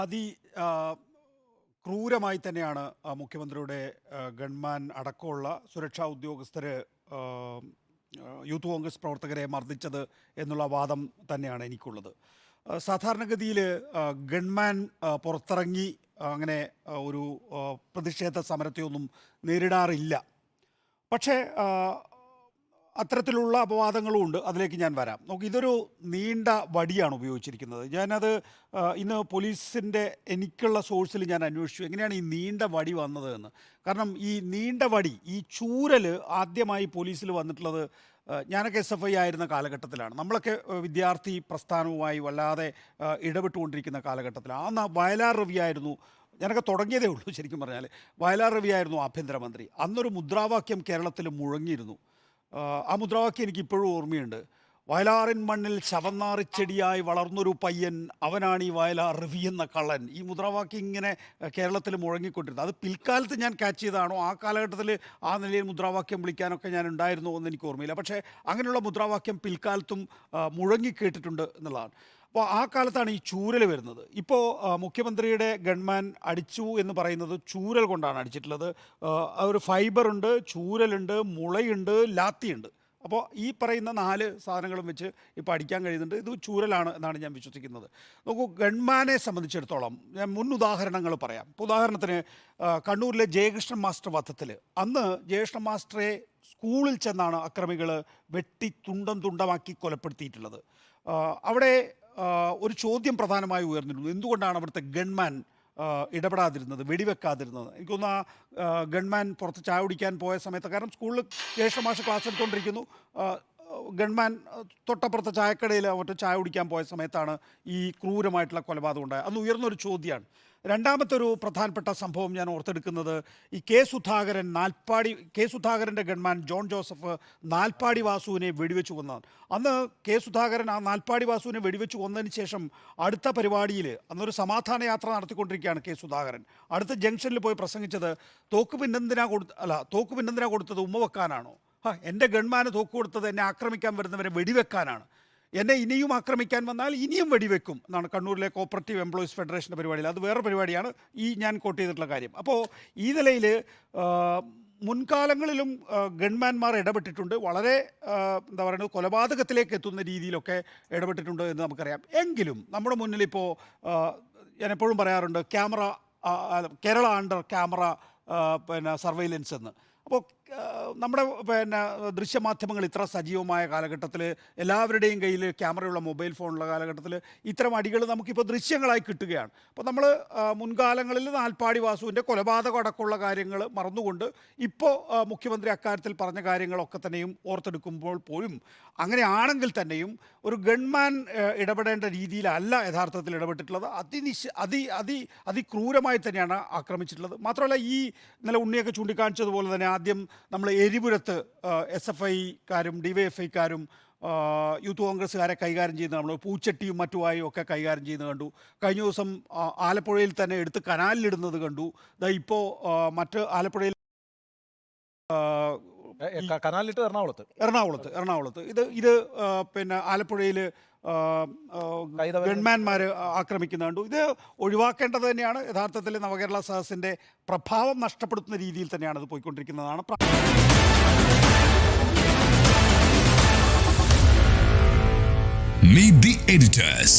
അതി ആ, ക്രൂരമായി തന്നെയാണ് മുഖ്യമന്ത്രിയുടെ ഗൺമാൻ അടക്കമുള്ള സുരക്ഷാ ഉദ്യോഗസ്ഥര് ആ, യൂത്ത് കോൺഗ്രസ് പ്രവർത്തകരെ മർദ്ദിച്ചത് എന്നുള്ള വാദം തന്നെയാണ് എനിക്കുള്ളത്. സാധാരണഗതിയിൽ ഗൺമാൻ പുറത്തിറങ്ങി അങ്ങനെ ഒരു പ്രതിഷേധ സമരത്തെയൊന്നും നേരിടാറില്ല. പക്ഷേ അത്തരത്തിലുള്ള അപവാദങ്ങളും ഉണ്ട്. അതിലേക്ക് ഞാൻ വരാം. നോക്ക്, ഇതൊരു നീണ്ട വടിയാണ് ഉപയോഗിച്ചിരിക്കുന്നത്. ഞാനത് ഇന്ന് പോലീസിൻ്റെ എനിക്കുള്ള സോഴ്സിൽ ഞാൻ അന്വേഷിച്ചു എങ്ങനെയാണ് ഈ നീണ്ട വടി വന്നത് എന്ന്. കാരണം ഈ നീണ്ട വടി, ഈ ചൂരൽ ആദ്യമായി പോലീസിൽ വന്നിട്ടുള്ളത് ഞാനൊക്കെ SFI ആയിരുന്ന കാലഘട്ടത്തിലാണ്. നമ്മളൊക്കെ വിദ്യാർത്ഥി പ്രസ്ഥാനവുമായി വല്ലാതെ ഇടപെട്ടുകൊണ്ടിരിക്കുന്ന കാലഘട്ടത്തിലാണ്. ആ വയലാർ രവി ആയിരുന്നു. ഞാനൊക്കെ തുടങ്ങിയതേ ഉള്ളൂ ശരിക്കും പറഞ്ഞാൽ. വയലാർ രവി ആയിരുന്നു ആഭ്യന്തരമന്ത്രി. അന്നൊരു മുദ്രാവാക്യം കേരളത്തിൽ മുഴങ്ങിയിരുന്നു. ആ മുദ്രാവാക്യം എനിക്ക് ഇപ്പോഴും ഓർമ്മയുണ്ട്. വയലാറിൻ മണ്ണിൽ ശവന്നാറിച്ചെടിയായി വളർന്നൊരു പയ്യൻ, അവനാണ് ഈ വയലാർ രവി എന്ന കള്ളൻ. ഈ മുദ്രാവാക്യം ഇങ്ങനെ കേരളത്തിൽ മുഴങ്ങിക്കൊണ്ടിരുന്നത്. അത് പിൽക്കാലത്ത് ഞാൻ ക്യാച്ച് ചെയ്തതാണോ, ആ കാലഘട്ടത്തിൽ ആ നിലയിൽ മുദ്രാവാക്യം വിളിക്കാനൊക്കെ ഞാൻ ഉണ്ടായിരുന്നോ എന്ന് എനിക്ക് ഓർമ്മയില്ല. പക്ഷേ അങ്ങനെയുള്ള മുദ്രാവാക്യം പിൽക്കാലത്തും മുഴങ്ങിക്കേട്ടിട്ടുണ്ട് എന്നുള്ളതാണ്. അപ്പോൾ ആ കാലത്താണ് ഈ ചൂരൽ വരുന്നത്. ഇപ്പോൾ മുഖ്യമന്ത്രിയുടെ ഗൺമാൻ അടിച്ചു എന്ന് പറയുന്നത് ചൂരൽ കൊണ്ടാണ് അടിച്ചിട്ടുള്ളത്. ഒരു ഫൈബറുണ്ട്, ചൂരലുണ്ട്, മുളയുണ്ട്, ലാത്തിയുണ്ട്. അപ്പോൾ ഈ പറയുന്ന 4 സാധനങ്ങളും വെച്ച് ഇപ്പോൾ അടിക്കാൻ കഴിയുന്നുണ്ട്. ഇത് ചൂരലാണ് എന്നാണ് ഞാൻ വിശ്വസിക്കുന്നത്. നോക്കൂ, ഗൺമാനെ സംബന്ധിച്ചിടത്തോളം ഞാൻ മുൻ ഉദാഹരണങ്ങൾ പറയാം. ഇപ്പോൾ ഉദാഹരണത്തിന് കണ്ണൂരിലെ ജയകൃഷ്ണൻ മാസ്റ്റർ വധത്തിൽ അന്ന് ജയകൃഷ്ണൻ മാസ്റ്ററെ സ്കൂളിൽ ചെന്നാണ് അക്രമികൾ വെട്ടി തുണ്ടം തുണ്ടമാക്കി കൊലപ്പെടുത്തിയിട്ടുള്ളത്. അവിടെ ഒരു ചോദ്യം പ്രധാനമായി ഉയർന്നിരുന്നു. എന്തുകൊണ്ടാണ് അവിടുത്തെ ഗൺമാൻ ഇടപെടാതിരുന്നത്, വെടിവെക്കാതിരുന്നത്? എനിക്കൊന്ന് ആ ഗൺമാൻ പുറത്ത് ചായ കുടിക്കാൻ പോയ സമയത്ത്, കാരണം സ്കൂളിൽ ജ്യേഷ്ഠ മാഷ് ക്ലാസ് എടുത്തുകൊണ്ടിരിക്കുന്നു, ഗൺമാൻ തൊട്ടപ്പുറത്തെ ചായക്കടയിൽ മറ്റു ചായ കുടിക്കാൻ പോയ സമയത്താണ് ഈ ക്രൂരമായിട്ടുള്ള കൊലപാതകം ഉണ്ടായത്. അന്ന് ഉയർന്നൊരു ചോദ്യമാണ്. രണ്ടാമത്തെ ഒരു പ്രധാനപ്പെട്ട സംഭവം ഞാൻ ഓർത്തെടുക്കുന്നത് ഈ കെ സുധാകരൻ്റെ ഗൺമാൻ ജോൺ ജോസഫ് നാൽപ്പാടി വാസുവിനെ വെടിവെച്ച് കൊന്നതാണ്. അന്ന് കെ സുധാകരൻ ആ നാൽപ്പാടി വാസുവിനെ വെടിവെച്ച് കൊന്നതിന് ശേഷം അടുത്ത പരിപാടിയിൽ, അന്നൊരു സമാധാന യാത്ര നടത്തിക്കൊണ്ടിരിക്കുകയാണ് കെ സുധാകരൻ. അടുത്ത ജംഗ്ഷനിൽ പോയി പ്രസംഗിച്ചത് തോക്ക് പിന്നെന്തിനാ കൊടുത്തത്, ഉമ്മ വെക്കാനാണോ? എൻ്റെ ഗൺമാന് തോക്ക് കൊടുത്തത് എന്നെ ആക്രമിക്കാൻ വരുന്നവരെ വെടിവെക്കാനാണ്. എന്നെ ഇനിയും ആക്രമിക്കാൻ വന്നാൽ ഇനിയും വെടിവെക്കും എന്നാണ് കണ്ണൂരിലെ കോപ്പറേറ്റീവ് എംപ്ലോയീസ് ഫെഡറേഷൻ്റെ പരിപാടിയിൽ. അത് വേറെ പരിപാടിയാണ് ഈ ഞാൻ കോട്ട് ചെയ്തിട്ടുള്ള കാര്യം. അപ്പോൾ ഈ നിലയിൽ മുൻകാലങ്ങളിലും ഗൺമാൻമാർ ഇടപെട്ടിട്ടുണ്ട്. വളരെ എന്താ പറയുന്നത്, കൊലപാതകത്തിലേക്ക് എത്തുന്ന രീതിയിലൊക്കെ ഇടപെട്ടിട്ടുണ്ട് എന്ന് നമുക്കറിയാം. എങ്കിലും നമ്മുടെ മുന്നിലിപ്പോൾ ഞാൻ എപ്പോഴും പറയാറുണ്ട്, കേരള അണ്ടർ ക്യാമറ സർവൈലൻസ് എന്ന്. അപ്പോൾ നമ്മുടെ ദൃശ്യമാധ്യമങ്ങൾ ഇത്ര സജീവമായ കാലഘട്ടത്തിൽ, എല്ലാവരുടെയും കയ്യിൽ ക്യാമറയുള്ള മൊബൈൽ ഫോണുള്ള കാലഘട്ടത്തിൽ ഇത്തരം അടികൾ നമുക്കിപ്പോൾ ദൃശ്യങ്ങളായി കിട്ടുകയാണ്. അപ്പോൾ നമ്മൾ മുൻകാലങ്ങളിൽ നാൽപ്പാടി വാസുവിൻ്റെ കൊലപാതകം അടക്കമുള്ള കാര്യങ്ങൾ മറന്നുകൊണ്ട് ഇപ്പോൾ മുഖ്യമന്ത്രി അക്കാര്യത്തിൽ പറഞ്ഞ കാര്യങ്ങളൊക്കെ തന്നെയും ഓർത്തെടുക്കുമ്പോൾ പോലും, അങ്ങനെയാണെങ്കിൽ തന്നെയും ഒരു ഗൺമാൻ ഇടപെടേണ്ട രീതിയിലല്ല യഥാർത്ഥത്തിൽ ഇടപെട്ടിട്ടുള്ളത്. അതിക്രൂരമായി തന്നെയാണ് ആക്രമിച്ചിട്ടുള്ളത്. മാത്രമല്ല, ഈ ഇന്നലെ ഉണ്ണിയൊക്കെ ചൂണ്ടിക്കാണിച്ചതുപോലെ തന്നെ ആദ്യം നമ്മൾ എരിപുരത്ത് SFIക്കാരും DYFIക്കാരും യൂത്ത് കോൺഗ്രസ്സുകാരെ കൈകാര്യം ചെയ്യുന്നത് നമ്മൾ പൂച്ചട്ടിയും മറ്റുമായും ഒക്കെ കൈകാര്യം ചെയ്യുന്നത് കണ്ടു. കഴിഞ്ഞ ദിവസം ആലപ്പുഴയിൽ തന്നെ എടുത്ത് കനാലിലിടുന്നത് കണ്ടു. ഇപ്പോൾ മറ്റ് ആലപ്പുഴയിൽ കനാലിട്ട് എറണാകുളത്ത് ഇത് ആലപ്പുഴയിൽ ഗൺമാൻമാർ ആക്രമിക്കുന്ന കണ്ടു. ഇത് ഒഴിവാക്കേണ്ടത് തന്നെയാണ്. യഥാർത്ഥത്തിൽ നവകേരള സദസ്സിൻ്റെ പ്രഭാവം നഷ്ടപ്പെടുത്തുന്ന രീതിയിൽ തന്നെയാണ് അത് പോയിക്കൊണ്ടിരിക്കുന്നതാണ്. Meet the editors.